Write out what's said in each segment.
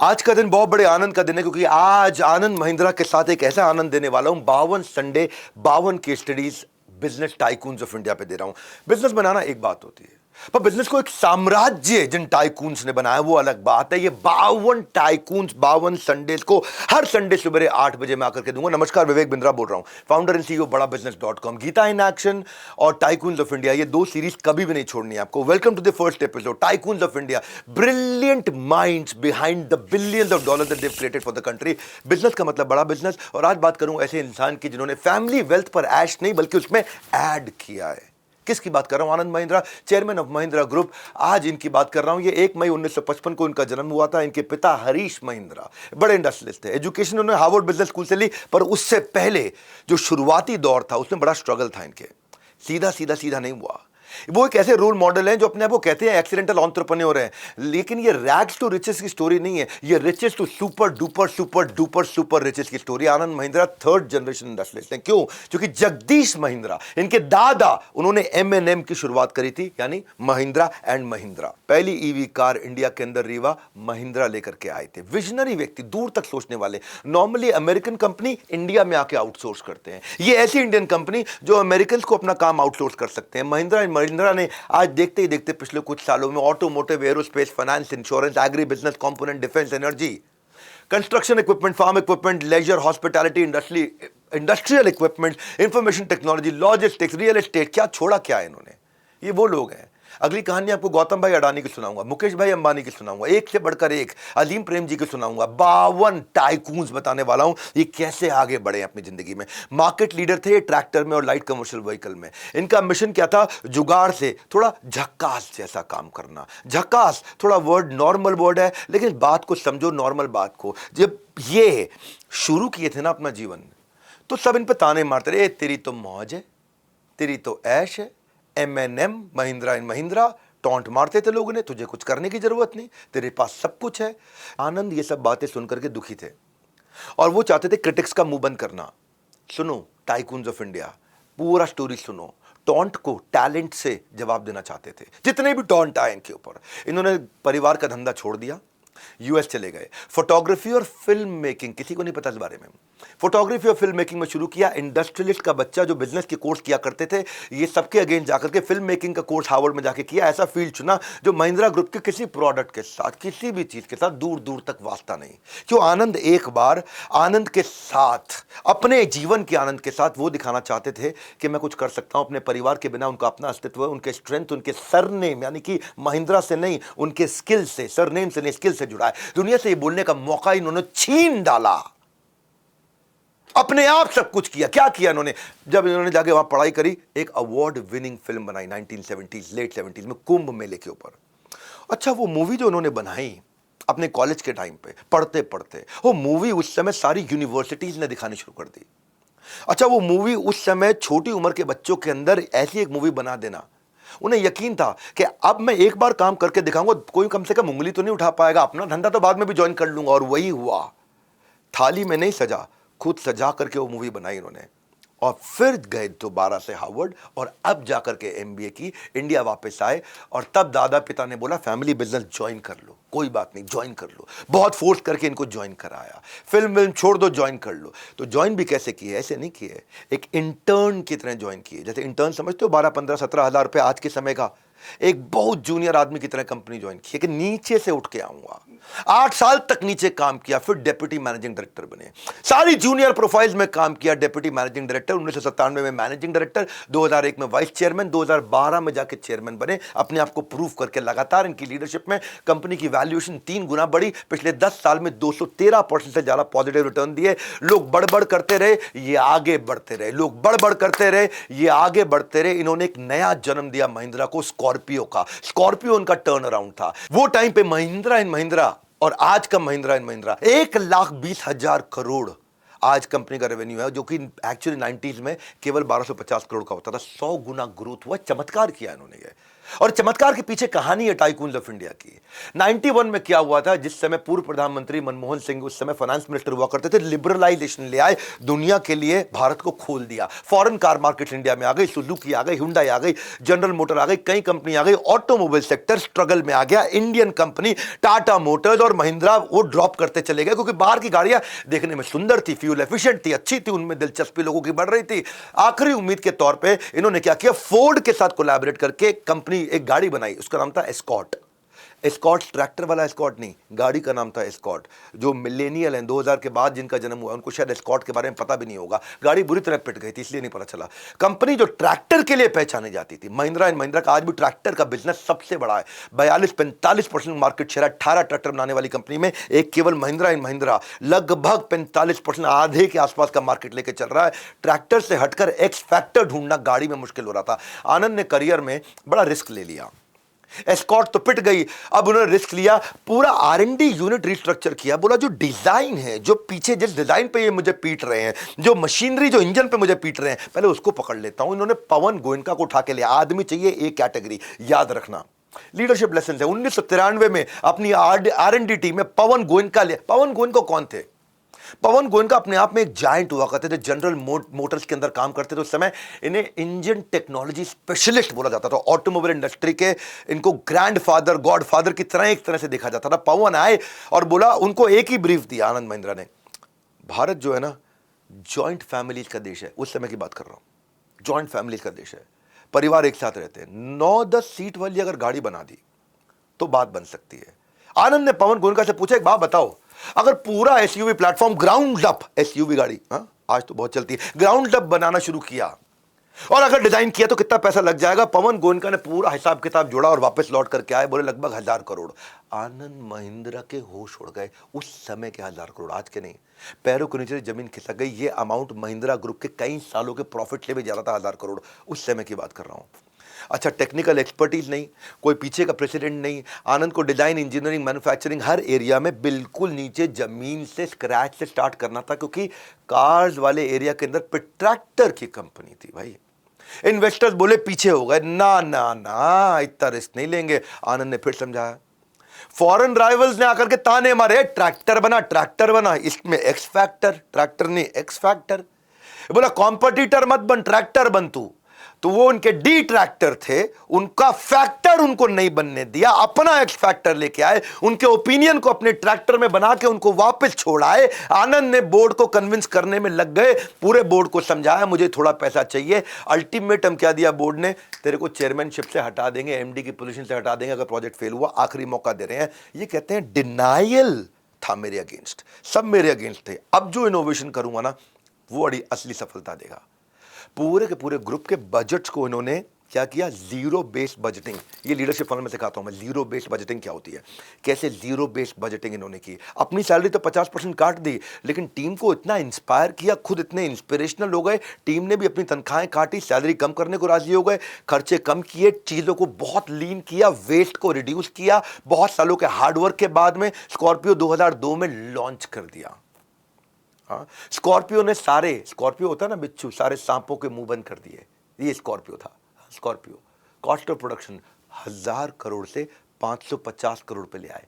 आज का दिन बहुत बड़े आनंद का दिन है क्योंकि आज आनंद महिंद्रा के साथ एक ऐसा आनंद देने वाला हूं। 52 Sunday 52 case studies business tycoons of India पे दे रहा हूं। बिजनेस बनाना एक बात होती है, पर बिजनेस को एक साम्राज्य जिन टाइकून्स ने बनाया वो अलग बात है। ये 52 टाइकून्स 52 संडेज को हर संडे सुबह 8 बजे मैं आकर के दूंगा। नमस्कार, विवेक बिंद्रा बोल रहा हूं, founder and CEO Bada business dot com. Gita in action और टाइकून्स ऑफ इंडिया, ये दो सीरीज कभी भी नहीं छोड़नी है आपको। Welcome to the first episode, tycoons of India, brilliant minds behind the billions of dollar that they have created for the country. Business का मतलब बड़ा बिजनेस। और आज बात करूं ऐसे इंसान की जिन्होंने फैमिली वेल्थ पर ऐश नहीं बल्कि उसमें ऐड किया है। किसकी बात कर रहा हूं? Anand Mahindra, chairman of Mahindra group. आज इनकी बात कर रहा हूं। ये 1 मई 1955 को इनका जन्म हुआ था। इनके पिता हरीश महिंद्रा बड़े इंडस्ट्रियलिस्ट थे। एजुकेशन उन्होंने हार्वर्ड बिजनेस स्कूल से ली, पर उससे पहले जो शुरुआती दौर था उसमें बड़ा स्ट्रगल था इनके। सीधा सीधा सीधा नहीं हुआ। वो एक ऐसे रोल मॉडल हैं जो अपने आप को कहते हैं एक्सीडेंटल एंटरप्रेन्योर हैं, लेकिन ये रैग्स टू रिचेस की स्टोरी नहीं है, ये riches to super duper super duper super riches की story. Anand Mahindra third generation industrialist हैं। क्यों? क्योंकि जगदीश महिंद्रा, इनके दादा, उन्होंने M&M की शुरुआत करी थी, यानी महिंद्रा एंड महिंद्रा। पहली ईवी कार इंडिया के अंदर रीवा महिंद्रा लेकर के आए थे। विजनरी व्यक्ति, दूर तक सोचने वाले। नॉर्मली अमेरिकन कंपनी इंडिया में आके आउटसोर्स करते हैं, ये ऐसी इंडियन कंपनी जो अमेरिकन को अपना काम आउटसोर्स कर सकते हैं। महिंद्रा ने आज देखते ही देखते पिछले कुछ सालों में automotive, aerospace, finance, insurance, agribusiness, component, defence, energy, construction equipment, farm equipment, leisure, hospitality, industrial equipment, information technology, logistics, real estate, क्या छोड़ा क्या है इन्होंने। ये वो लोग हैं। अगली कहानी आपको गौतम भाई अडानी की सुनाऊंगा, मुकेश भाई अंबानी की सुनाऊंगा, एक से बढ़कर एक, अजीम प्रेम जी की सुनाऊंगा। 52 टाइकून्स बताने वाला हूं, ये कैसे आगे बढ़े अपनी जिंदगी में। मार्केट लीडर थे ट्रैक्टर में और लाइट कमर्शियल व्हीकल में। इनका मिशन क्या था? जुगाड़ से थोड़ा झक्कास जैसा काम करना। झक्कास थोड़ा वर्ड नॉर्मल वर्ड है, लेकिन बात को समझो, नॉर्मल बात को। जब ये शुरू किए थे ना अपना जीवन, तो सब इन पे ताने मारते रहे, तेरी तो मौज है, तेरी तो ऐश है, M&M, Mahindra and Mahindra. Taunt मारते थे लोगों ने, तुझे कुछ करने की जरूरत नहीं, तेरे पास सब कुछ है। आनंद ये सब बातें सुनकर के दुखी थे और वो चाहते थे क्रिटिक्स का मुंह बंद करना। सुनो टाइकून्स ऑफ इंडिया, पूरा स्टोरी सुनो। टॉन्ट को टैलेंट से जवाब देना चाहते थे। जितने भी टॉन्ट आए इनके ऊपर, इन्होंने परिवार का धंधा छोड़ दिया, यूएस चले गए। फोटोग्राफी और फिल्म मेकिंग, किसी को नहीं पता इस बारे में, फोटोग्राफी और फिल्म मेकिंग में शुरू किया। इंडस्ट्रियलिस्ट का बच्चा जो बिजनेस के कोर्स किया करते थे, ये सबके अगेंस्ट जाकर के फिल्म मेकिंग का कोर्स हार्वर्ड में जाके किया। ऐसा फील्ड चुना जो महिंद्रा ग्रुप के किसी प्रोडक्ट के साथ, किसी भी चीज के साथ दूर दूर तक वास्ता नहीं। क्यों? आनंद एक बार आनंद के साथ, अपने जीवन के आनंद के साथ वो दिखाना चाहते थे कि मैं कुछ कर सकता हूं अपने परिवार के बिना। उनका अपना अस्तित्व है, उनके स्ट्रेंथ उनके सरनेम यानी कि महिंद्रा से नहीं, उनके स्किल से, सरनेम से नहीं, स्किल से जुड़ा है। दुनिया से ये बोलने का मौका इन्होंने छीन डाला। अपने आप सब कुछ किया। क्या किया इन्होंने? जब इन्होंने जाके वहां पढ़ाई करी, एक अवार्ड विनिंग फिल्म बनाई 1970s, लेट 70s में, कुंभ मेले के ऊपर। अच्छा, वो मूवी जो उन्होंने बनाई अपने कॉलेज के टाइम पे, पढ़ते पढ़ते, वो मूवी उस समय सारी यूनिवर्सिटीज ने दिखानी शुरू कर दी। अच्छा, वो मूवी उस समय छोटी उम्र के बच्चों के अंदर ऐसी एक मूवी बना देना, उन्हें यकीन था कि अब मैं एक बार काम करके दिखाऊंगा, कोई कम से कम उंगली तो नहीं उठा पाएगा, अपना धंधा तो बाद में भी ज्वाइन कर लूंगा। और वही हुआ। थाली में नहीं सजा, खुद सजा करके वो मूवी बनाई इन्होंने। और फिर गए दोबारा से हार्वर्ड और अब जाकर के MBA की, इंडिया वापस आए। और तब दादा पिता ने बोला फैमिली बिजनेस ज्वाइन कर लो, कोई बात नहीं, ज्वाइन कर लो। बहुत फोर्स करके इनको ज्वाइन कराया। फिल्म छोड़ दो, ज्वाइन कर लो। तो ज्वाइन भी कैसे किए? ऐसे नहीं किए, एक इंटर्न की तरह ज्वाइन किए। जैसे इंटर्न समझते हो, 12, 15, 17 हजार रुपये आज के समय का। एक बहुत जूनियर आदमी की तरह कंपनी ज्वाइन की कि नीचे से उठ के आऊंगा। 8 साल तक नीचे काम किया, फिर डेप्यूटी मैनेजिंग डायरेक्टर बने। सारी जूनियर प्रोफाइल्स में काम किया। डेप्यूटी मैनेजिंग डायरेक्टर, 1997 में मैनेजिंग डायरेक्टर, 2001 में वाइस चेयरमैन, 2012 में जाके चेयरमैन बने। अपने आप को प्रूव करके लगातार इनकी लीडरशिप में कंपनी की वैल्यूएशन 3 गुना बढ़ी। पिछले 10 साल में 213% से ज्यादा पॉजिटिव रिटर्न दिए। लोग बड़बड़ करते रहे, ये आगे बढ़ते रहे। लोग बड़बड़ करते रहे, ये आगे बढ़ते रहे। इन्होंने एक नया जन्म दिया महिंद्रा को, स्कॉर्पियो का। स्कॉर्पियो उनका टर्न अराउंड था। वो टाइम पे महिंद्रा एंड महिंद्रा और आज का महिंद्रा एंड महिंद्रा, 1,20,000 करोड़ आज कंपनी का रेवेन्यू है, जो कि एक्चुअली 90s में केवल 1250 करोड़ का होता था। 100 गुना ग्रोथ हुआ। चमत्कार किया इन्होंने ये। और चमत्कार के पीछे कहानी है टाइकून्स ऑफ इंडिया की। 91 में क्या हुआ था, जिस समय पूर्व प्रधानमंत्री मनमोहन सिंह उस समय फाइनेंस मिनिस्टर हुआ करते थे, लिबरलाइजेशन ले आए, दुनिया के लिए भारत को खोल दिया। फॉरेन कार मार्केट इंडिया में आ गई, सुजुकी आ गई, हुंडई आ गई, जनरल मोटर आ गई, कई कंपनी आ गई। ऑटोमोबाइल सेक्टर स्ट्रगल में आ गया। इंडियन कंपनी टाटा मोटर्स और महिंद्रा वो ड्रॉप करते चले गए, क्योंकि बाहर की गाड़ियां देखने में सुंदर थी, फ्यूल एफिशिएंट थी, अच्छी थी, उनमें दिलचस्पी लोगों की बढ़ रही थी। आखिरी उम्मीद के तौर पे इन्होंने क्या किया, फोर्ड के साथ कोलैबोरेट करके कंपनी एक गाड़ी बनाई, उसका नाम था एस्कॉर्ट। एस्कॉर्ट ट्रैक्टर वाला एस्कॉर्ट नहीं, गाड़ी का नाम था एस्कॉर्ट। जो मिलेनियल हैं 2000 के बाद जिनका जन्म हुआ, उनको शायद एस्कॉर्ट के बारे में पता भी नहीं होगा। गाड़ी बुरी तरह पिट गई थी, इसलिए नहीं पता चला। कंपनी जो ट्रैक्टर के लिए पहचानी जाती थी, महिंद्रा एंड महिंद्रा का आज भी ट्रैक्टर का बिजनेस सबसे बड़ा है। 42-45% मार्केट शेयर, 18 ट्रैक्टर बनाने वाली कंपनी में एक केवल महिंद्रा एंड महिंद्रा लगभग 45%, आधे के आसपास का मार्केट लेके चल रहा है। ट्रैक्टर से हटकर एक्स फैक्टर ढूंढना गाड़ी में मुश्किल हो रहा था। आनंद ने करियर में बड़ा रिस्क ले लिया। एस्कॉर्ट तो पिट गई, अब उन्होंने रिस्क लिया, पूरा R&D यूनिट रिस्ट्रक्चर किया। बोला जो डिजाइन है, जो पीछे जिस डिजाइन पे ये मुझे पीट रहे हैं, जो मशीनरी, जो इंजन पे मुझे पीट रहे हैं, पहले उसको पकड़ लेता हूं। इन्होंने पवन गोयनका को उठा के लिया। आदमी चाहिए एक कैटेगरी, याद रखना, लीडरशिप लेसन है। 1993 में अपनी R&D टीम में पवन गोयनका ले। पवन गोयनका कौन थे? पवन गोयनका अपने आप में एक जायंट हुआ करते थे, जनरल मोटर्स के अंदर काम करते थे उस समय। इन्हें इंजन टेक्नोलॉजी स्पेशलिस्ट बोला जाता था, ऑटोमोबाइल इंडस्ट्री के इनको ग्रैंडफादर, गॉडफादर की तरह एक तरह से देखा जाता था। पवन आए और बोला, उनको एक ही ब्रीफ दिया आनंद महिंद्रा ने, भारत जो है ना जॉइंट फैमिलीज का देश है। उस समय की बात कर रहा हूं, जॉइंट फैमिलीज का देश है, परिवार एक साथ रहते हैं। 9-10 सीट वाली अगर गाड़ी बना दी तो बात बन सकती है। आनंद ने पवन गोयनका से पूछा, एक बात बताओ, अगर पूरा SUV platform ground up, SUV गाड़ी आज तो बहुत चलती है, ग्राउंड अप बनाना शुरू किया और अगर डिजाइन किया तो कितना पैसा लग जाएगा? पवन गोयनका ने पूरा हिसाब किताब जोड़ा और वापस लौट करके आए, बोले लगभग 1000 करोड़। आनंद महिंद्रा के होश उड़ गए। उस समय के 1000 करोड़, आज के नहीं। पैरों के नीचे जमीन खिसक गई। ये अमाउंट महिंद्रा ग्रुप के कई सालों के प्रॉफिट से भी ज्यादा था, 1000 करोड़। उस समय की बात कर रहा हूं। अच्छा, टेक्निकल एक्सपर्टीज नहीं, कोई पीछे का प्रेसिडेंट नहीं। आनंद को डिजाइन, इंजीनियरिंग, मैन्युफैक्चरिंग हर एरिया में बिल्कुल नीचे जमीन से, स्क्रैच से स्टार्ट करना था, क्योंकि कार्स वाले एरिया के अंदर ट्रैक्टर की कंपनी थी भाई। इन्वेस्टर्स बोले पीछे हो गए, ना ना ना इतना रिस्क नहीं लेंगे। आनंद ने फिर समझाया, फॉरेन राइवल्स ने आकर के ताने मारे, ट्रैक्टर बना, ट्रैक्टर बना, इसमें एक्स फैक्टर, ट्रैक्टर नहीं एक्स फैक्टर। बोला कॉम्पिटिटर मत बन, ट्रैक्टर बन तू। तो वो उनके डी ट्रैक्टर थे, उनका फैक्टर उनको नहीं बनने दिया, अपना एक्स फैक्टर लेके आए, उनके ओपिनियन को अपने ट्रैक्टर में बना के उनको वापस छोड़ाए। आनंद ने बोर्ड को कन्विंस करने में लग गए, पूरे बोर्ड को समझाया मुझे थोड़ा पैसा चाहिए। अल्टीमेटम क्या दिया बोर्ड ने, तेरे को चेयरमैनशिप से हटा देंगे, एमडी की पोजीशन से हटा देंगे अगर प्रोजेक्ट फेल हुआ, आखिरी मौका दे रहे हैं। ये कहते हैं डिनायल था मेरे अगेंस्ट, सब मेरे अगेंस्ट थे। अब जो इनोवेशन करूंगा ना वो असली सफलता देगा। पूरे के पूरे ग्रुप के बजट्स को इन्होंने क्या किया, जीरो बेस्ड बजटिंग। ये लीडरशिप फंड में सिखाता हूं मैं, जीरो बेस्ड बजटिंग क्या होती है, कैसे जीरो बेस्ड बजटिंग इन्होंने की। अपनी सैलरी तो 50% काट दी, लेकिन टीम को इतना इंस्पायर किया, खुद इतने इंस्पिरेशनल हो गए, टीम ने भी अपनी तनख्वाहें काटी, सैलरी कम करने को राजी हो गए, खर्चे कम किए, चीज़ों को बहुत लीन किया, वेस्ट को रिड्यूस किया। बहुत सालों के हार्डवर्क के बाद में स्कॉर्पियो 2002 में लॉन्च कर दिया। स्कॉर्पियो ने सारे, स्कॉर्पियो होता ना बिच्छू, सारे सांपों के मुंह बंद कर दिए। ये स्कॉर्पियो था। Scorpio cost of production 1000 crore से 550 करोड़ पे ले आए,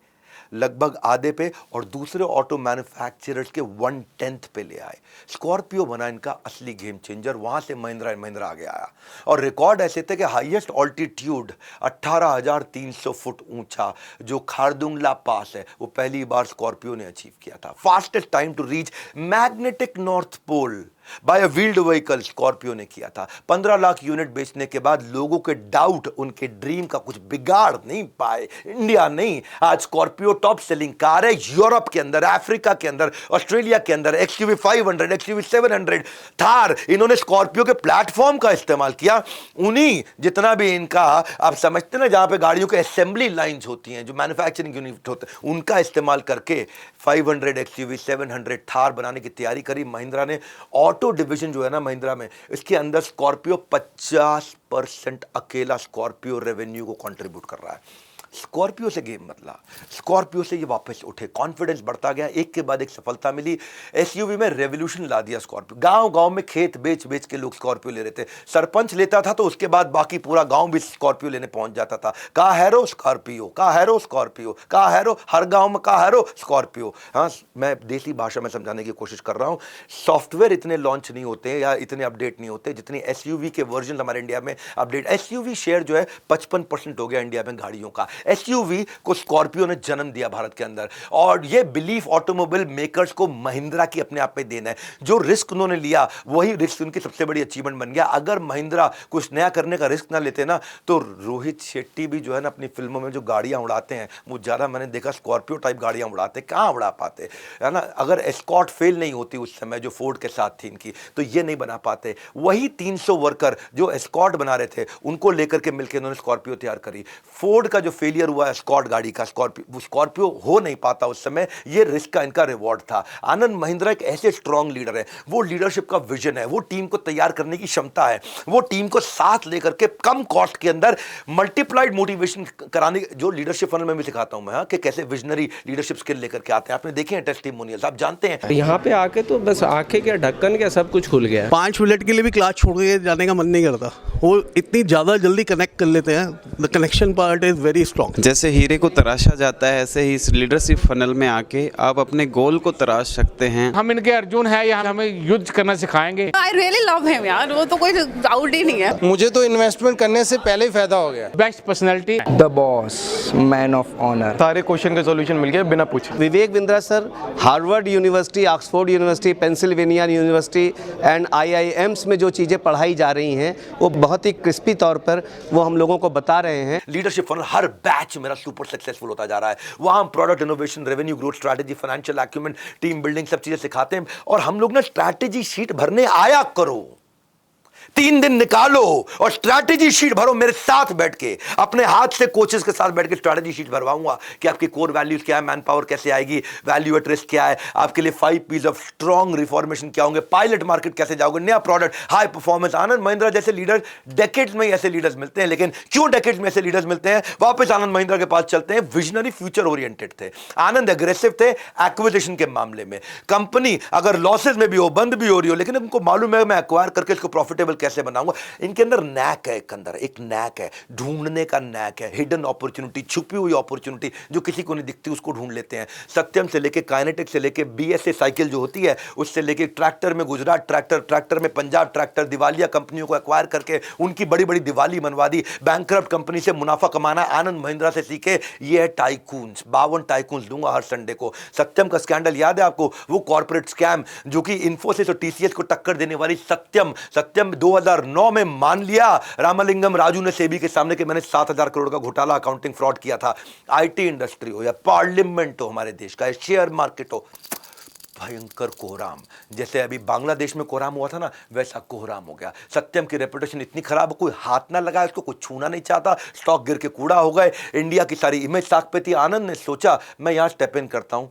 लगभग आधे पे, और दूसरे ऑटो मैन्युफैक्चरर्स के 1/10 पे ले आए। स्कॉर्पियो बना इनका असली गेम चेंजर। वहां से महिंद्रा एंड महिंद्रा आगे आया और रिकॉर्ड ऐसे थे कि हाईएस्ट ऑल्टीट्यूड 18,300 फुट ऊंचा जो खारदुंगला पास है, वो पहली बार स्कॉर्पियो ने अचीव किया था। Fastest time to reach magnetic north pole by a wheeled vehicle Scorpio ने किया था। 15 लाख यूनिट बेचने के बाद लोगों के डाउट, उनके ड्रीम का कुछ बिगाड़ नहीं पाए। इंडिया नहीं, आज स्कॉर्पियो टॉप सेलिंग कार है यूरोप के अंदर, अफ्रीका के अंदर, ऑस्ट्रेलिया के अंदर। XUV 500, XUV 700, थार, इन्होंने स्कॉर्पियो के प्लेटफॉर्म का इस्तेमाल किया। उन्हीं जितना भी इनका आप समझते ना, जहां पे गाड़ियों के असेंबली लाइंस होती हैं, जो मैन्युफैक्चरिंग यूनिट होते हैं, उनका इस्तेमाल करके 500, XUV 700, थार बनाने की तैयारी करी महिंद्रा ने। ऑटो डिवीजन जो है ना महिंद्रा में, इसके अंदर स्कॉर्पियो 50% अकेला स्कॉर्पियो रेवेन्यू को कंट्रीब्यूट कर रहा है। स्कॉर्पियो से गेम बदला, स्कॉर्पियो से ये वापस उठे, कॉन्फिडेंस बढ़ता गया, एक के बाद एक सफलता मिली। एसयूवी में रेवोल्यूशन ला दिया स्कॉर्पियो। गांव गांव में खेत बेच बेच के लोग स्कॉर्पियो ले रहे थे। सरपंच लेता था तो उसके बाद बाकी पूरा गांव भी स्कॉर्पियो लेने पहुंच जाता था। कहा हैरो स्कॉर्पियो, कहा हैरो स्कॉर्पियो, कहा हैरो, हर गांव में कहा हैरो स्कॉर्पियो। हाँ, मैं देसी भाषा में समझाने की कोशिश कर रहा हूं। सॉफ्टवेयर इतने लॉन्च नहीं होते या इतने अपडेट नहीं होते जितनी एसयूवी के वर्जन हमारे इंडिया में अपडेट। एसयूवी शेयर जो है 55% हो गया इंडिया में गाड़ियों का। एसयूवी को स्कॉर्पियो ने जन्म दिया भारत के अंदर, और ये बिलीफ ऑटोमोबाइल मेकर्स को महिंद्रा की अपने आप में देना है। जो रिस्क उन्होंने लिया वही रिस्क उनकी सबसे बड़ी अचीवमेंट बन गया। अगर महिंद्रा कुछ नया करने का रिस्क ना लेते ना, तो रोहित शेट्टी भी जो है ना अपनी फिल्मों में जो गाड़ियां उड़ाते हैं वो ज्यादा मैंने देखा स्कॉर्पियो टाइप गाड़ियां उड़ाते, कहां उड़ा पाते है ना। अगर एस्कॉर्ट फेल नहीं होती उस समय जो फोर्ड के साथ थी इनकी, तो ये नहीं बना पाते। वही 300 वर्कर जो एस्कॉर्ट बना रहे थे उनको लेकर के मिलकर उन्होंने स्कॉर्पियो तैयार करी। फोर्ड का जो फेलियर हुआ एस्कॉर्ट गाड़ी का, स्कॉर्पियो हो नहीं पाता उस समय, ये रिस्क का इनका रिवॉर्ड था। आनंद महिंद्रा एक ऐसे स्ट्रॉन्ग लीडर है, वो लीडरशिप का विजन है, वो टीम को तैयार करने की क्षमता है, वो टीम को साथ लेकर के कम कॉस्ट के अंदर मल्टीप्लाइड मोटिवेशन कराने, जो लीडरशिप फनल में भी सिखाता हूं मैं, हाँ, कि कैसे विजनरी लीडरशिप स्किल लेकर के आते हैं। आपने देखे हैं टेस्टिमोनियल्स, आप जानते हैं। यहाँ पे आके तो बस आंखें क्या ढक्कन क्या सब कुछ खुल गया। 5 मिनट के लिए भी क्लास छोड़ के जाने का मन नहीं करता, वो इतनी ज़्यादा जल्दी कनेक्ट कर लेते हैं। The connection part is very strong. जैसे हीरे को तराशा जाता है, ऐसे ही इस लीडरशिप फनल में आके आप अपने गोल को तराश सकते हैं। हम इनके अर्जुन हैं, या हमें युद्ध करना सिखाएंगे। आई रियली लव हिम यार, वो तो कोई डाउट ही नहीं है। मुझे तो इन्वेस्टमेंट करने से पहले ही फायदा हो गया। Best personality, the boss, man of honour. सारे क्वेश्चन का सॉल्यूशन मिल गया बिना पूछे। Vivek Bindra sir Harvard university, Oxford university, Pennsylvania university and IIMs में जो चीज़ें पढ़ाई जा रही हैं वो बहुत ही क्रिस्पी तौर पर वो हम लोगों को बता रहे हैं। लीडरशिप फनल हर बैच मेरा सुपर सक्सेसफुल होता जा रहा है। वहां हम product innovation, revenue growth strategy, financial acumen, team building, सब चीजें सिखाते हैं। और हम लोग ना स्ट्रैटेजी शीट भरने आया करो, 3 दिन निकालो और स्ट्रैटेजी शीट भरो मेरे साथ बैठ के। अपने हाथ से कोचेस के साथ बैठ के स्ट्रैटेजी शीट भरवाऊंगा कि आपकी कोर वैल्यूज क्या है, मैन पावर कैसे आएगी, वैल्यू एट रिस्क क्या है, आपके लिए 5 पीस ऑफ स्ट्रॉन्ग रिफॉर्मेशन क्या होंगे, पायलट मार्केट कैसे जाओगे, नया product, high performance. Anand Mahindra जैसे लीडर, डेकेड्स में ऐसे लीडर्स मिलते हैं। लेकिन क्यों डेकेड्स में ऐसे लीडर्स मिलते हैं? वापस आनंद महिंद्रा के पास चलते हैं। विजनरी, फ्यूचर ओरिएंटेड थे आनंद, एग्रेसिव थे एक्विजिशन के मामले में। कंपनी अगर लॉसेस में भी हो, बंद भी हो रही हो, लेकिन उनको मालूम है मैं एक्वायर करके इसको प्रॉफिटेबल कैसे बनाऊंगा। इनके अंदर नैक है, एक नैक है, ढूंढने का नैक है, हिडन अपॉर्चुनिटी, छुपी हुई अपॉर्चुनिटी जो किसी को नहीं दिखती उसको ढूंढ लेते हैं। सत्यम से लेके काइनेटिक से लेके बीएसए साइकिल जो होती है उससे लेके ट्रैक्टर में गुजरात ट्रैक्टर, ट्रैक्टर में पंजाब ट्रैक्टर, दिवालिया कंपनियों को एक्वायर करके उनकी बड़ी बड़ी दिवाली मनवा दी। बैंकरप्ट कंपनी से मुनाफा कमाना आनंद महिंद्रा से सीखे। ये है टाइकून्स, 52 टाइकून्स दूंगा हर संडे को। सत्यम का स्कैंडल याद है आपको, वो कॉर्पोरेट स्कैम जो कि इन्फोसिस और टीसीएस को टक्कर देने वाली सत्यम 2009 में मान लिया रामलिंगम राजू ने सेबी के सामने कि मैंने 7,000 करोड़ का घोटाला, अकाउंटिंग फ्रॉड किया था। आईटी इंडस्ट्री हो या पार्लियामेंट हो हमारे देश का, शेयर मार्केट हो, भयंकर कोहराम। जैसे अभी बांग्लादेश में कोहराम हुआ था ना, वैसा कोहराम हो गया। सत्यम की रेपुटेशन इतनी खराब, कोई हाथ ना लगाया उसको, कोई छूना नहीं चाहता, स्टॉक गिर के कूड़ा हो गए, इंडिया की सारी इमेज साख पे थी। आनंद ने सोचा मैं यहां स्टेप इन करता हूं।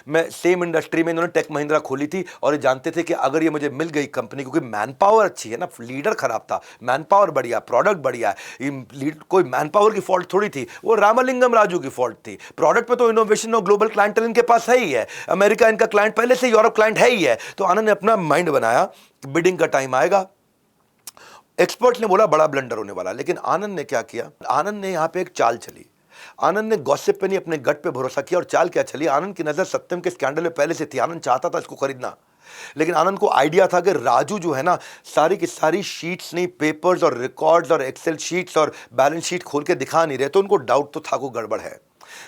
मैं सेम इंडस्ट्री में, इन्होंने टेक महिंद्रा खोली थी और ये जानते थे कि अगर ये मुझे मिल गई कंपनी, क्योंकि मैन पावर अच्छी है ना, लीडर खराब था, मैन पावर बढ़िया, प्रोडक्ट बढ़िया, कोई मैन पावर की फॉल्ट थोड़ी थी, वो रामलिंगम राजू की फॉल्ट थी। प्रोडक्ट पे तो इनोवेशन और ग्लोबल क्लाइंटल इनके पास है ही है, अमेरिका इनका क्लाइंट पहले से, यूरोप क्लाइंट है ही है। तो आनंद ने अपना माइंड बनाया, बिडिंग का टाइम आएगा। एक्सपर्ट ने बोला बड़ा ब्लंडर होने वाला, लेकिन आनंद ने क्या किया? आनंद ने यहां पे एक चाल चली। आनंद ने गॉसिप पे नहीं, अपने गट पे भरोसा किया। और चाल क्या चली? आनंद की नजर सत्यम के स्कैंडल में पहले से थी, आनंद चाहता था इसको खरीदना, लेकिन आनंद को आइडिया था कि राजू जो है ना, सारी की सारी शीट्स नहीं, पेपर्स और रिकॉर्ड्स और एक्सेल शीट्स और बैलेंस शीट खोल के दिखा नहीं रहे, तो उनको डाउट तो था को गड़बड़ है।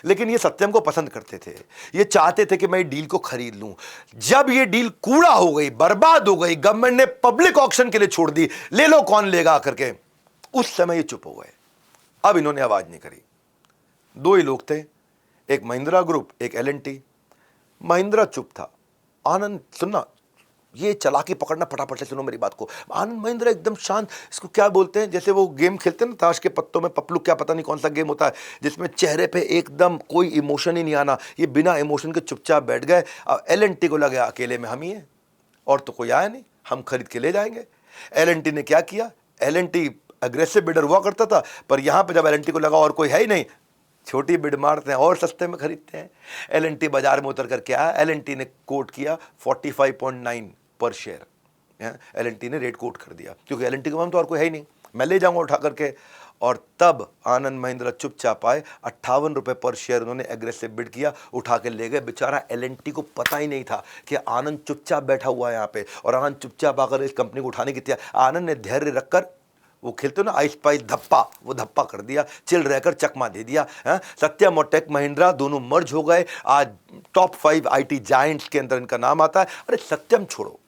लेकिन ये सत्यम को पसंद करते थे, ये चाहते थे कि मैं डील को खरीद लूं। जब ये डील कूड़ा हो गई, बर्बाद हो गई, गवर्नमेंट ने पब्लिक ऑक्शन के लिए छोड़ दी, ले लो कौन लेगा करके, उस समय ये चुप हो गए। अब इन्होंने आवाज नहीं करी। 2 ही लोग थे, एक महिंद्रा ग्रुप, एक एल&टी। महिंद्रा चुप था। आनंद, सुनना, ये चालाकी पकड़ना, फटाफट से सुनो मेरी बात को। आनंद महिंद्रा एकदम शांत, इसको क्या बोलते हैं, जैसे वो गेम खेलते हैं ना ताश के पत्तों में, पपलू, क्या पता नहीं कौन सा गेम होता है, जिसमें चेहरे पे एकदम कोई इमोशन ही नहीं आना। ये बिना इमोशन के चुपचाप बैठ गए। अब एल&टी को लगा अकेले में हम ही हैं, और तो कोई आया नहीं, हम खरीद के ले जाएंगे। एल&टी ने क्या किया? एल&टी अग्रेसिव बिडर हुआ करता था, पर यहां पर जब एल&टी को लगा और कोई है ही नहीं, छोटी बिड मारते हैं और सस्ते में खरीदते हैं। एल&टी बाजार में उतर कर क्या है, एल&टी ने कोट किया 45.9 पर शेयर। एल&टी ने रेट कोट कर दिया क्योंकि एल&टी के पास तो और कोई है ही नहीं, मैं ले जाऊंगा उठा करके। और तब आनंद महिंद्रा चुपचाप आए, 58 रुपये पर शेयर उन्होंने एग्रेसिव बिड किया, उठा के ले गए। बेचारा एल&टी को पता ही नहीं था कि आनंद चुपचाप बैठा हुआ है यहाँ पे, और आनंद चुपचाप आकर इस कंपनी को उठाने की तैयार। आनंद ने धैर्य रखकर, वो खेलते हो ना आइस पाइस धप्पा, वो धप्पा कर दिया, चिल रहकर चकमा दे दिया। सत्यम और टेक महिंद्रा दोनों मर्ज हो गए। आज टॉप 5 IT जायंट्स के अंदर इनका नाम आता है। अरे सत्यम छोड़ो,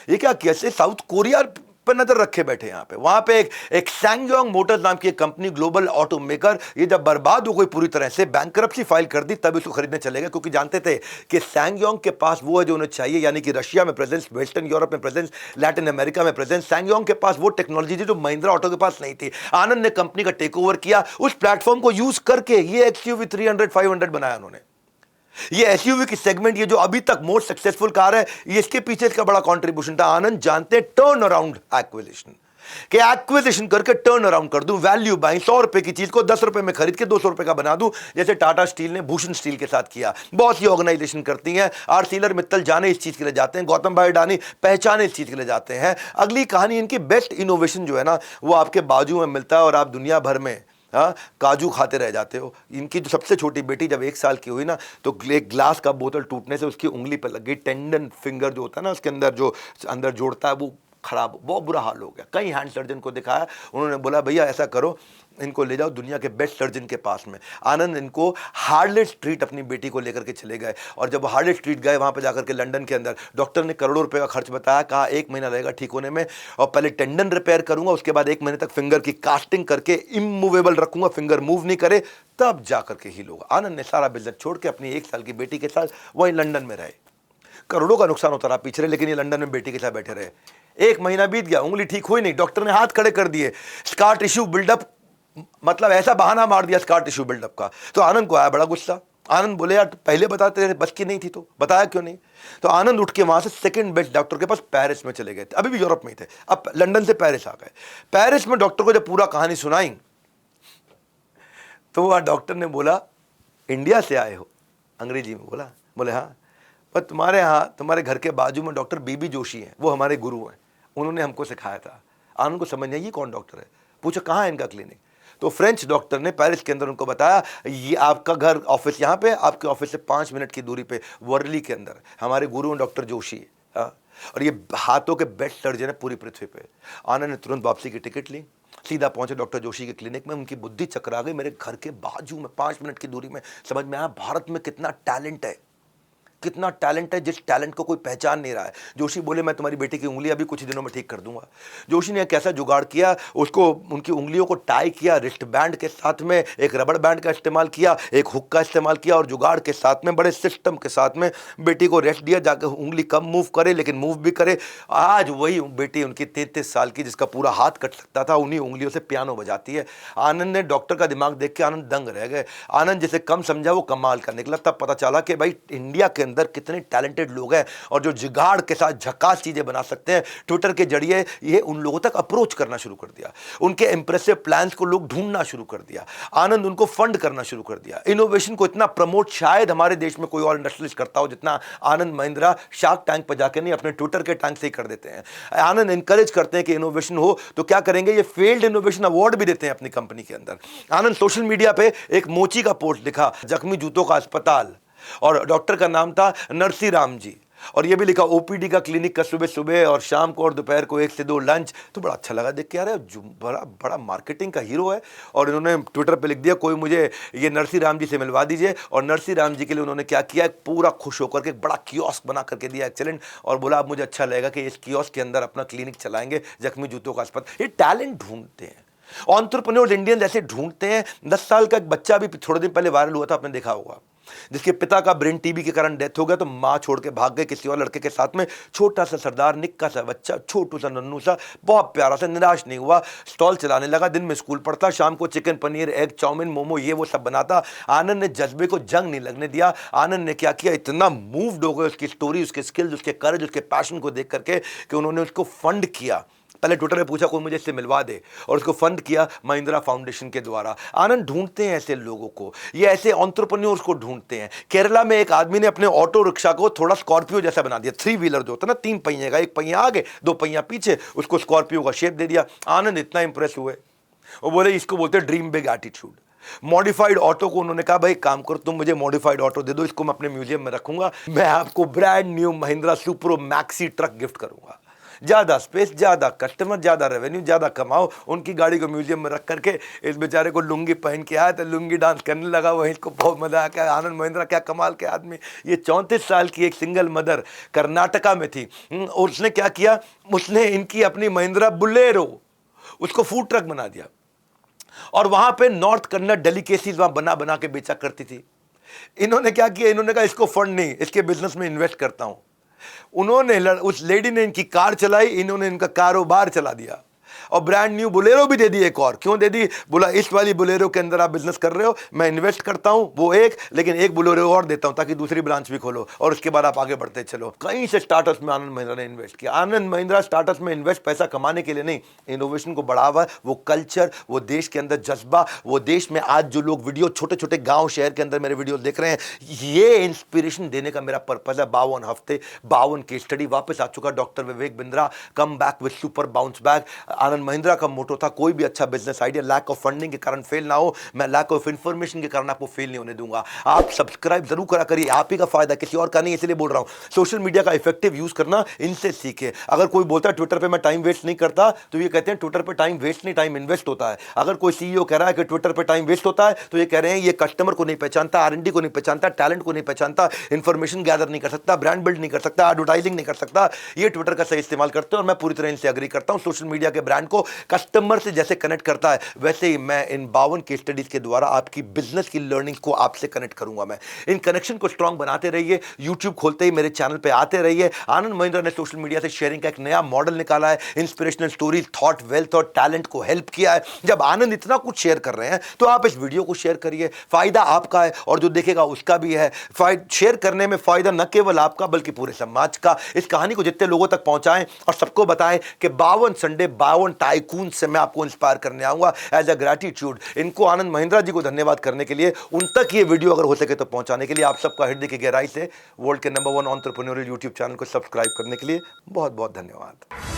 ये क्या कैसे साउथ कोरिया पर नजर रखे बैठे यहाँ पे। वहां पे एक सैंगयोंग मोटर्स नाम की एक कंपनी, ग्लोबल ऑटो मेकर, ये जब बर्बाद हो गई पूरी तरह से, बैंकरप्सी फाइल कर दी, तब इसको खरीदने चले गए क्योंकि जानते थे कि सैंगयोंग के पास वो है जो उन्हें चाहिए, यानी कि रशिया में प्रेजेंस, वेस्टर्न यूरोप में प्रेजेंस, लैटिन अमेरिका में प्रेजेंस। सैंगयोंग के पास वो टेक्नोलॉजी थी जो महिंद्रा ऑटो के पास नहीं थी। आनंद ने कंपनी का टेक ओवर किया, उस प्लेटफॉर्म को यूज करके ये XUV 300 500 बनाया उन्होंने। ये एसयूवी की सेगमेंट, ये जो अभी तक मोस्ट सक्सेसफुल कार है, ये इसके पीछे इसका बड़ा कंट्रीब्यूशन था। आनंद जानते हैं टर्न अराउंड एक्विजिशन, कि एक्विजिशन करके टर्न अराउंड कर दूं, वैल्यू बाइंग, 100 रुपए की चीज को 10 रुपए में खरीद के 200 रुपए का बना दूं, जैसे टाटा स्टील ने भूषण स्टील के साथ किया। बहुत सी ऑर्गेनाइजेशन करती हैं। आर्सिलर मित्तल जाने इस चीज के लिए जाते हैं, गौतम भाई अडानी पहचाने इस चीज के लिए जाते हैं। अगली कहानी, इनकी बेस्ट इनोवेशन जो है ना, वो आपके बाजू में मिलता है और आप दुनिया भर में काजू खाते रह जाते हो। इनकी जो सबसे छोटी बेटी जब 1 साल की हुई ना, तो एक ग्लास का बोतल टूटने से उसकी उंगली पर लग गई। टेंडन फिंगर जो होता है ना, उसके अंदर जो अंदर जोड़ता है, वो खराब, बहुत बुरा हाल हो गया। कई हैंड सर्जन को दिखाया, उन्होंने बोला भैया ऐसा करो, इनको ले जाओ दुनिया के बेस्ट सर्जन के पास में। आनंद इनको हार्लेट स्ट्रीट अपनी बेटी को लेकर के चले गए, और जब हार्लेट स्ट्रीट गए, वहाँ पे जाकर के लंदन के अंदर डॉक्टर ने करोड़ों रुपए का खर्च बताया, कहा 1 महीना लगेगा ठीक होने में, और पहले टेंडन रिपेयर करूंगा, उसके बाद 1 महीने तक फिंगर की कास्टिंग करके इमूवेबल रखूंगा, फिंगर मूव नहीं करे, तब जाकर के हील होगा। आनंद ने सारा बिजनेस छोड़ के अपनी 1 साल की बेटी के साथ वहीं लंदन में रहे। करोड़ों का नुकसान होता रहा पीछे, लेकिन ये लंदन में बेटी के साथ बैठे रहे। 1 महीना बीत गया, उंगली ठीक हुई नहीं, डॉक्टर ने हाथ खड़े कर दिए, स्कार टिश्यू बिल्डअप, मतलब ऐसा बहाना मार दिया स्कार टिश्यू बिल्डअप का। तो आनंद को आया बड़ा गुस्सा। आनंद बोले यार पहले बताते थे, बस की नहीं थी तो बताया क्यों नहीं। तो आनंद उठ के वहां से सेकंड बेस्ट डॉक्टर के पास पेरिस में चले गए थे, अभी भी यूरोप में ही थे, अब लंदन से पेरिस आ गए। पेरिस में डॉक्टर को जब पूरा कहानी सुनाई, तो वह डॉक्टर ने बोला इंडिया से आए हो, अंग्रेजी में बोला। बोले हाँ, पर तुम्हारे यहाँ, तुम्हारे घर के बाजू में डॉक्टर बीबी जोशी हैं, वो हमारे गुरु हैं, उन्होंने हमको सिखाया था। आनंद को समझ नहीं ये कौन डॉक्टर है, पूछो कहाँ है इनका क्लिनिक। तो फ्रेंच डॉक्टर ने पेरिस के अंदर उनको बताया, ये आपका घर ऑफिस यहाँ पे, आपके ऑफिस से 5 मिनट की दूरी पे वर्ली के अंदर हमारे गुरु हैं डॉक्टर जोशी, और ये हाथों के बेस्ट सर्जन है पूरी पृथ्वी पे। आनंद ने तुरंत वापसी की टिकट ली, सीधा पहुंचे डॉक्टर जोशी के क्लिनिक में। उनकी बुद्धि चकरा गई, मेरे घर के बाजू में 5 मिनट की दूरी में। समझ में आया भारत में कितना टैलेंट है, कितना टैलेंट है, जिस टैलेंट को कोई पहचान नहीं रहा है। जोशी बोले मैं तुम्हारी बेटी की उंगली अभी कुछ दिनों में ठीक कर दूंगा। जोशी ने कैसा जुगाड़ किया, उसको उनकी उंगलियों को टाई किया, रिस्ट बैंड के साथ में एक रबड़ बैंड का इस्तेमाल किया, एक हुक का इस्तेमाल किया, और जुगाड़ के साथ में बड़े सिस्टम के साथ में बेटी को रेस्ट दिया, जाकर उंगली कम मूव करे लेकिन मूव भी करे। आज वही बेटी उनकी 33 साल की, जिसका पूरा हाथ कट सकता था, उन्हीं उंगलियों से पियानो बजाती है। आनंद ने डॉक्टर का दिमाग देख के आनंद दंग रह गए। आनंद जिसे कम समझा वो कमाल का निकला। तब पता चला कि भाई इंडिया के अंदर कितने टैलेंटेड लोग हैं, और जो जुगाड़ के साथ झकास चीजें बना सकते हैं। ट्विटर के जरिए ये उन लोगों तक अप्रोच करना शुरू कर दिया, उनके इंप्रेसिव प्लान्स को लोग ढूंढना शुरू कर दिया। आनंद उनको फंड करना शुरू कर दिया। इनोवेशन को इतना प्रमोट शायद हमारे देश में कोई और इंडस्ट्रियलिस्ट करता हो जितना आनंद महिंद्रा शार्क टैंक पर जाकर नहीं, अपने ट्विटर के टैंक से ही कर देते हैं। आनंद इंकरेज करते हैं कि इनोवेशन हो, तो क्या करेंगे, ये फेल्ड इनोवेशन अवार्ड भी देते हैं अपनी कंपनी के अंदर। आनंद सोशल मीडिया पे एक मोची का पोस्ट लिखा, जख्मी जूतों का अस्पताल, और डॉक्टर का नाम था नरसी राम जी, और ये भी लिखा ओपीडी का क्लिनिक का सुबह सुबह और शाम को और दोपहर को 1 से 2 लंच। तो बड़ा अच्छा लगा देख के, यार बड़ा बड़ा मार्केटिंग का हीरो है। और इन्होंने ट्विटर पे लिख दिया कोई मुझे ये नरसी राम जी से मिलवा दीजिए, और नरसी राम जी के लिए उन्होंने क्या किया, एक पूरा खुश होकर के एक बड़ा कियोस्क बना करके दिया, एक्सीलेंट, और बोला अब मुझे अच्छा लगेगा कि इस कियोस्क के अंदर अपना क्लिनिक चलाएंगे, जख्मी जूतों का अस्पताल। ये टैलेंट ढूंढते हैं, एंटरप्रेन्योर्स इंडियंस ऐसे ढूंढते हैं। 10 साल का एक बच्चा भी थोड़े दिन पहले वायरल हुआ था, आपने देखा होगा, जिसके पिता का ब्रेन टीबी के कारण डेथ हो गया, तो मां छोड़ के भाग गए किसी और लड़के के साथ में। छोटा सा सरदार, निक्का सा बच्चा, छोटू सा नन्नू सा, बहुत प्यारा सा, निराश नहीं हुआ, स्टॉल चलाने लगा। दिन में स्कूल पढ़ता, शाम को चिकन पनीर, एग चाउमीन, मोमो, ये वो सब बनाता। आनंद ने जज्बे को जंग नहीं लगने दिया। आनंद ने क्या किया, इतना मूव्ड हो गए उसकी स्टोरी, उसके स्किल्स, उसके करेज, उसके पैशन को देख करके कि उन्होंने उसको फंड किया पहले ट्विटर पे पूछा कोई मुझे इससे मिलवा दे और उसको फंड किया महिंद्रा फाउंडेशन के द्वारा। आनंद ढूंढते हैं ऐसे लोगों को, ये ऐसे एंटरप्रेन्योर्स को ढूंढते हैं। केरला में एक आदमी ने अपने ऑटो रिक्शा को थोड़ा स्कॉर्पियो जैसा बना दिया, 3 व्हीलर जो होता है ना, 3 पहिए का, एक पहिया आगे 2 पहिया पीछे, उसको स्कॉर्पियो का शेप दे दिया। आनंद इतना इंप्रेस हुए, वो बोले इसको बोलते हैं dream big attitude. Modified auto को उन्होंने कहा भाई काम करो, तुम मुझे मॉडिफाइड ऑटो दे दो, इसको मैं अपने म्यूजियम में रखूंगा, मैं आपको brand new Mahindra Supro Maxi truck gift करूंगा। ज़्यादा स्पेस, ज़्यादा कस्टमर, ज़्यादा रेवेन्यू, ज़्यादा कमाओ। उनकी गाड़ी को म्यूजियम में रख करके इस बेचारे को लुंगी पहन के आया तो लुंगी डांस करने लगा, वहीं इसको बहुत मजा आया। आनंद महिंद्रा क्या कमाल के आदमी। ये 34 साल की एक सिंगल मदर कर्नाटका में थी और उसने क्या किया, उसने इनकी अपनी महिंद्रा बुलेरो उसको फूड ट्रक बना दिया और वहां पे नॉर्थ कन्नड़ डेलिकेसीज वहां बना बना के बेचा करती थी। इन्होंने क्या किया, इन्होंने कहा इसको फंड नहीं, इसके बिजनेस में इन्वेस्ट करता हूं। उन्होंने उस लेडी ने इनकी कार चलाई, इन्होंने इनका कारोबार चला दिया और ब्रांड न्यू बुलेरो भी दे दी। एक और क्यों दे दी, बोला इस वाली बुलेरो के अंदर आप बिजनेस कर रहे हो, मैं इन्वेस्ट करता हूं वो एक, लेकिन एक बुलेरो और देता हूं ताकि दूसरी ब्रांच भी खोलो और उसके बाद आप आगे बढ़ते चलो। कहीं से स्टार्टअप्स में आनंद महिंद्रा ने इन्वेस्ट किया। आनंद महिंद्रा स्टार्टअप्स में इन्वेस्ट पैसा कमाने के लिए नहीं, इनोवेशन को बढ़ावा, वो कल्चर, वो देश के अंदर जज्बा, वो देश में आज जो लोग वीडियो छोटे छोटे गाँव शहर के अंदर मेरे वीडियो देख रहे हैं, ये इंस्पिरेशन देने का मेरा पर्पज है। 52 हफ्ते, 52 केस स्टडी, वापस आ चुका doctor Vivek Bindra, come back with super bounce back. Anand Mahindra का मोटो था कोई भी अच्छा business idea lack of funding के कारण फेल ना हो, मैं लैक ऑफ इंफॉर्मेशन के कारण आपको फेल नहीं होने दूंगा। आप सब्सक्राइब जरूर करा करिए, आप ही का फायदा, किसी और का नहीं, इसलिए बोल रहा हूं। सोशल मीडिया का इफेक्टिव यूज करना इनसे सीखे। अगर कोई बोलता है ट्विटर पे मैं टाइम वेस्ट नहीं करता, तो ये कहते हैं ट्विटर पे टाइम वेस्ट नहीं, टाइम इन्वेस्ट होता है। अगर कोई सीईओ कह रहा है कि ट्विटर पे टाइम वेस्ट होता है, तो ये कह रहे हैं ये कस्टमर को नहीं पहचानता, R&D को नहीं पहचानता, टैलेंट को नहीं पहचानता, इंफॉर्मेशन गैदर नहीं कर सकता, ब्रांड बिल्ड नहीं कर सकता, एडवर्टाइजिंग नहीं कर सकता। ये ट्विटर का सही इस्तेमाल करते हैं और मैं पूरी तरह इनसे एग्री करता हूं। सोशल मीडिया के ब्रांड को कस्टमर से जैसे कनेक्ट करता है, वैसे ही मैं इन 52 केस स्टडीज के द्वारा आपकी बिजनेस की लर्निंग को आपसे कनेक्ट करूंगा। मैं इन कनेक्शन को स्ट्रांग बनाते रहिए, यूट्यूब खोलते ही मेरे चैनल पे आते रहिए। आनंद महिंद्रा ने सोशल मीडिया से शेयरिंग का एक नया मॉडल निकाला है, इंस्पिरेशनल स्टोरीज, थॉट, वेल्थ और टैलेंट को हेल्प किया है। जब आनंद इतना कुछ शेयर कर रहे हैं तो आप इस वीडियो को शेयर करिए, फायदा आपका है और जो देखेगा उसका भी है। शेयर करने में फायदा न केवल आपका बल्कि पूरे समाज का। इस कहानी को जितने लोगों तक पहुंचाएं और सबको बताएं कि 52 संडे 52 टाइकून से मैं आपको इंस्पायर करने आऊंगा एज अ ग्रैटिट्यूड। इनको आनंद महिंद्रा जी को धन्यवाद करने के लिए, उन तक ये वीडियो अगर हो सके तो पहुंचाने के लिए आप सबका हृदय की गहराई से वर्ल्ड के नंबर 1 एंटरप्रेन्योरियल यूट्यूब चैनल को सब्सक्राइब करने के लिए बहुत बहुत धन्यवाद।